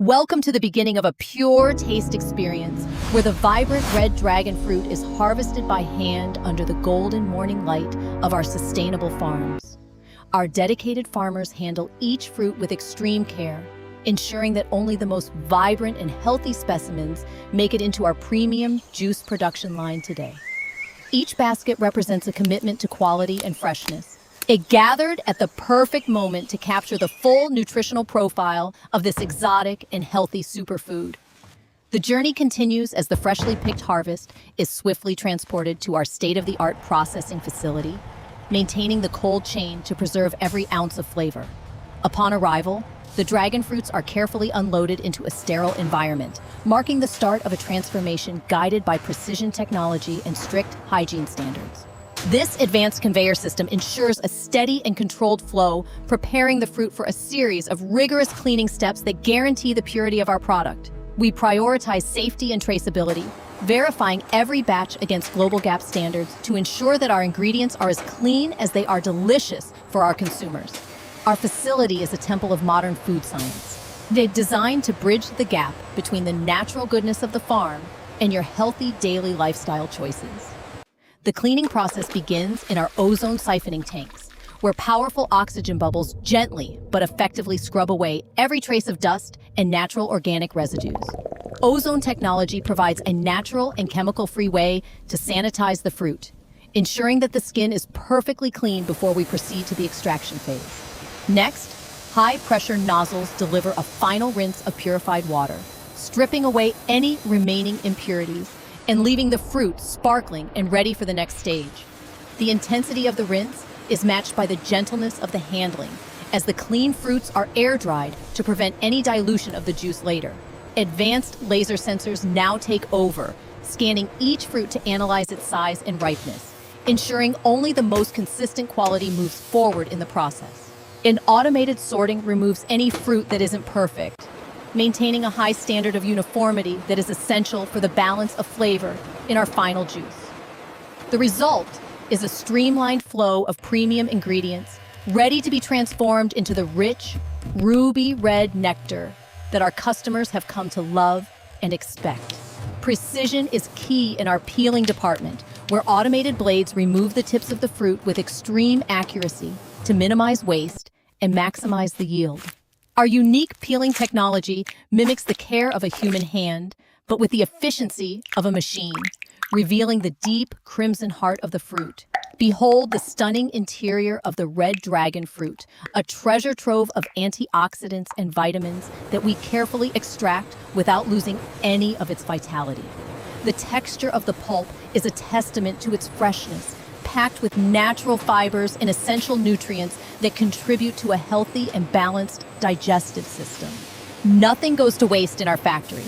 Welcome to the beginning of a pure taste experience where the vibrant red dragon fruit is harvested by hand under the golden morning light of our sustainable farms. Our dedicated farmers handle each fruit with extreme care, ensuring that only the most vibrant and healthy specimens make it into our premium juice production line today. Each basket represents a commitment to quality and freshness. It gathered at the perfect moment to capture the full nutritional profile of this exotic and healthy superfood. The journey continues as the freshly picked harvest is swiftly transported to our state-of-the-art processing facility, maintaining the cold chain to preserve every ounce of flavor. Upon arrival, the dragon fruits are carefully unloaded into a sterile environment, marking the start of a transformation guided by precision technology and strict hygiene standards. This advanced conveyor system ensures a steady and controlled flow, preparing the fruit for a series of rigorous cleaning steps that guarantee the purity of our product. We prioritize safety and traceability, verifying every batch against Global Gap standards to ensure that our ingredients are as clean as they are delicious for our consumers. Our facility is a temple of modern food science. They're designed to bridge the gap between the natural goodness of the farm and your healthy daily lifestyle choices. The cleaning process begins in our ozone siphoning tanks, where powerful oxygen bubbles gently but effectively scrub away every trace of dust and natural organic residues. Ozone technology provides a natural and chemical-free way to sanitize the fruit, ensuring that the skin is perfectly clean before we proceed to the extraction phase. Next, high-pressure nozzles deliver a final rinse of purified water, stripping away any remaining impurities and leaving the fruit sparkling and ready for the next stage. The intensity of the rinse is matched by the gentleness of the handling, as the clean fruits are air-dried to prevent any dilution of the juice later. Advanced laser sensors now take over, scanning each fruit to analyze its size and ripeness, ensuring only the most consistent quality moves forward in the process. An automated sorting removes any fruit that isn't perfect, maintaining a high standard of uniformity that is essential for the balance of flavor in our final juice. The result is a streamlined flow of premium ingredients ready to be transformed into the rich, ruby red nectar that our customers have come to love and expect. Precision is key in our peeling department, where automated blades remove the tips of the fruit with extreme accuracy to minimize waste and maximize the yield. Our unique peeling technology mimics the care of a human hand, but with the efficiency of a machine, revealing the deep crimson heart of the fruit. Behold the stunning interior of the red dragon fruit, a treasure trove of antioxidants and vitamins that we carefully extract without losing any of its vitality. The texture of the pulp is a testament to its freshness, packed with natural fibers and essential nutrients that contribute to a healthy and balanced digestive system. Nothing goes to waste in our factory.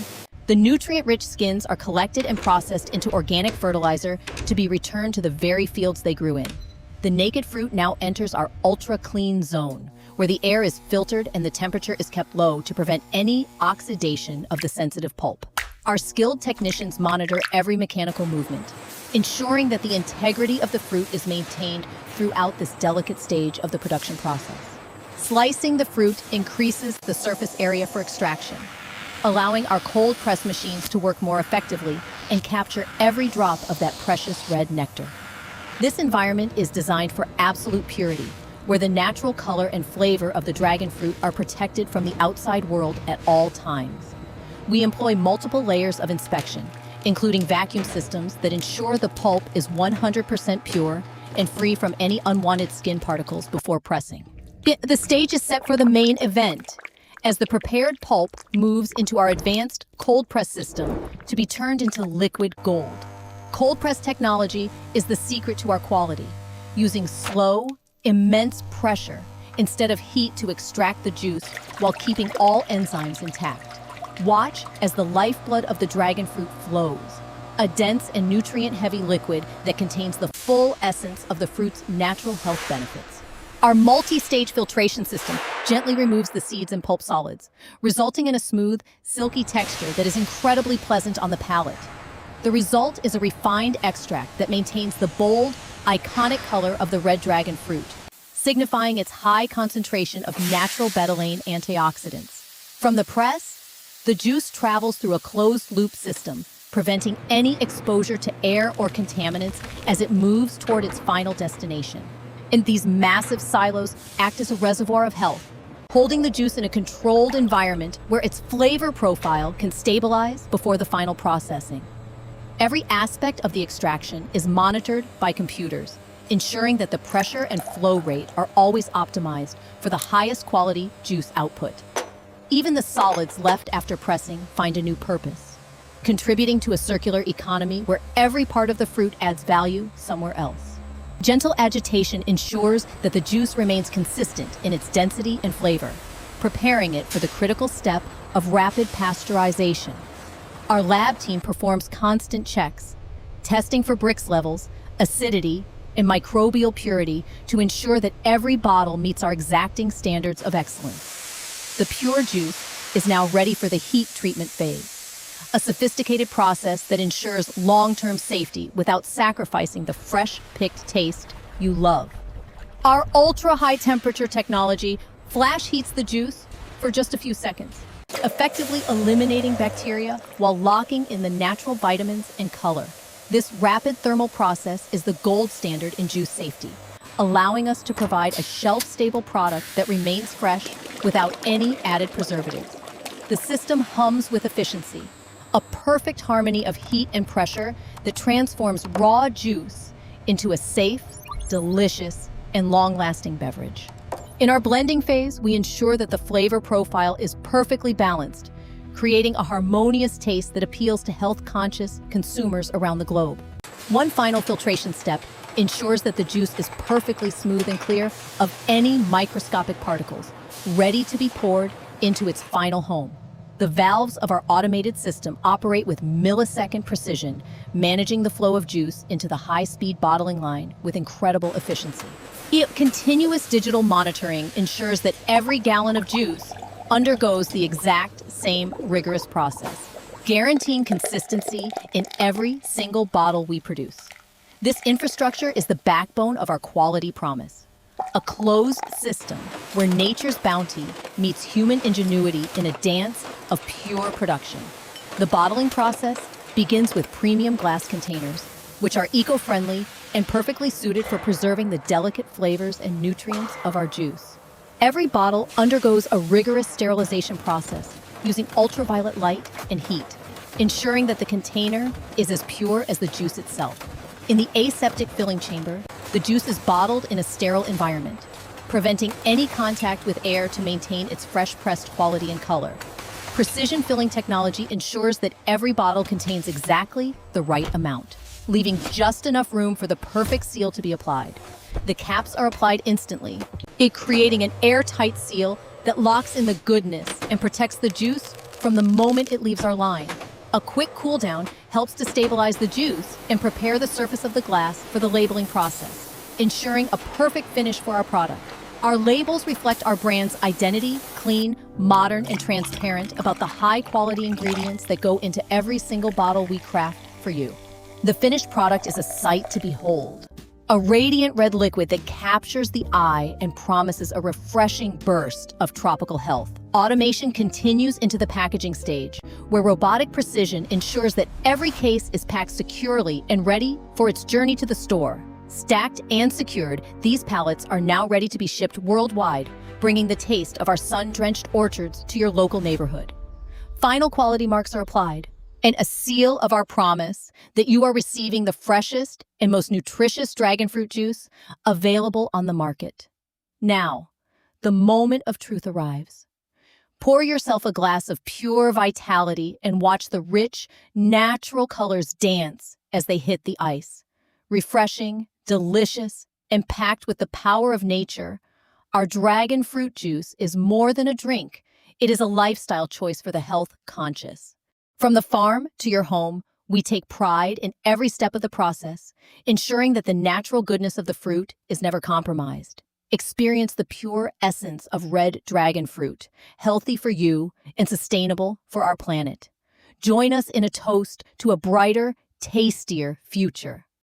The nutrient-rich skins are collected and processed into organic fertilizer to be returned to the very fields they grew in. The naked fruit now enters our ultra-clean zone, where the air is filtered and the temperature is kept low to prevent any oxidation of the sensitive pulp. Our skilled technicians monitor every mechanical movement, ensuring that the integrity of the fruit is maintained throughout this delicate stage of the production process. Slicing the fruit increases the surface area for extraction, allowing our cold press machines to work more effectively and capture every drop of that precious red nectar. This environment is designed for absolute purity, where the natural color and flavor of the dragon fruit are protected from the outside world at all times. We employ multiple layers of inspection, including vacuum systems that ensure the pulp is 100% pure and free from any unwanted skin particles before pressing. The stage is set for the main event, as the prepared pulp moves into our advanced cold press system to be turned into liquid gold. Cold press technology is the secret to our quality, using slow, immense pressure instead of heat to extract the juice while keeping all enzymes intact. Watch as the lifeblood of the dragon fruit flows, a dense and nutrient-heavy liquid that contains the full essence of the fruit's natural health benefits. Our multi-stage filtration system gently removes the seeds and pulp solids, resulting in a smooth, silky texture that is incredibly pleasant on the palate. The result is a refined extract that maintains the bold, iconic color of the red dragon fruit, signifying its high concentration of natural betalain antioxidants. From the press The juice travels through a closed-loop system, preventing any exposure to air or contaminants as it moves toward its final destination. And these massive silos act as a reservoir of health, holding the juice in a controlled environment where its flavor profile can stabilize before the final processing. Every aspect of the extraction is monitored by computers, ensuring that the pressure and flow rate are always optimized for the highest quality juice output. Even the solids left after pressing find a new purpose, contributing to a circular economy where every part of the fruit adds value somewhere else. Gentle agitation ensures that the juice remains consistent in its density and flavor, preparing it for the critical step of rapid pasteurization. Our lab team performs constant checks, testing for Brix levels, acidity, and microbial purity to ensure that every bottle meets our exacting standards of excellence. The pure juice is now ready for the heat treatment phase, a sophisticated process that ensures long-term safety without sacrificing the fresh-picked taste you love. Our ultra-high temperature technology flash heats the juice for just a few seconds, effectively eliminating bacteria while locking in the natural vitamins and color. This rapid thermal process is the gold standard in juice safety, allowing us to provide a shelf-stable product that remains fresh without any added preservatives. The system hums with efficiency, a perfect harmony of heat and pressure that transforms raw juice into a safe, delicious, and long-lasting beverage. In our blending phase, we ensure that the flavor profile is perfectly balanced, creating a harmonious taste that appeals to health-conscious consumers around the globe. One final filtration step ensures that the juice is perfectly smooth and clear of any microscopic particles, ready to be poured into its final home. The valves of our automated system operate with millisecond precision, managing the flow of juice into the high-speed bottling line with incredible efficiency. Continuous digital monitoring ensures that every gallon of juice undergoes the exact same rigorous process, guaranteeing consistency in every single bottle we produce. This infrastructure is the backbone of our quality promise, a closed system where nature's bounty meets human ingenuity in a dance of pure production. The bottling process begins with premium glass containers, which are eco-friendly and perfectly suited for preserving the delicate flavors and nutrients of our juice. Every bottle undergoes a rigorous sterilization process using ultraviolet light and heat, ensuring that the container is as pure as the juice itself. In the aseptic filling chamber, the juice is bottled in a sterile environment, preventing any contact with air to maintain its fresh-pressed quality and color. Precision filling technology ensures that every bottle contains exactly the right amount, leaving just enough room for the perfect seal to be applied. The caps are applied instantly, creating an airtight seal that locks in the goodness and protects the juice from the moment it leaves our line. A quick cool down helps to stabilize the juice and prepare the surface of the glass for the labeling process, ensuring a perfect finish for our product. Our labels reflect our brand's identity, clean, modern, and transparent about the high-quality ingredients that go into every single bottle we craft for you. The finished product is a sight to behold. A radiant red liquid that captures the eye and promises a refreshing burst of tropical health. Automation continues into the packaging stage, where robotic precision ensures that every case is packed securely and ready for its journey to the store. Stacked and secured, these pallets are now ready to be shipped worldwide, bringing the taste of our sun-drenched orchards to your local neighborhood. Final quality marks are applied, and a seal of our promise that you are receiving the freshest and most nutritious dragon fruit juice available on the market. Now, the moment of truth arrives. Pour yourself a glass of pure vitality and watch the rich, natural colors dance as they hit the ice. Refreshing, delicious, and packed with the power of nature, our dragon fruit juice is more than a drink. It is a lifestyle choice for the health-conscious. From the farm to your home, we take pride in every step of the process, ensuring that the natural goodness of the fruit is never compromised. Experience the pure essence of red dragon fruit, healthy for you and sustainable for our planet. Join us in a toast to a brighter, tastier future.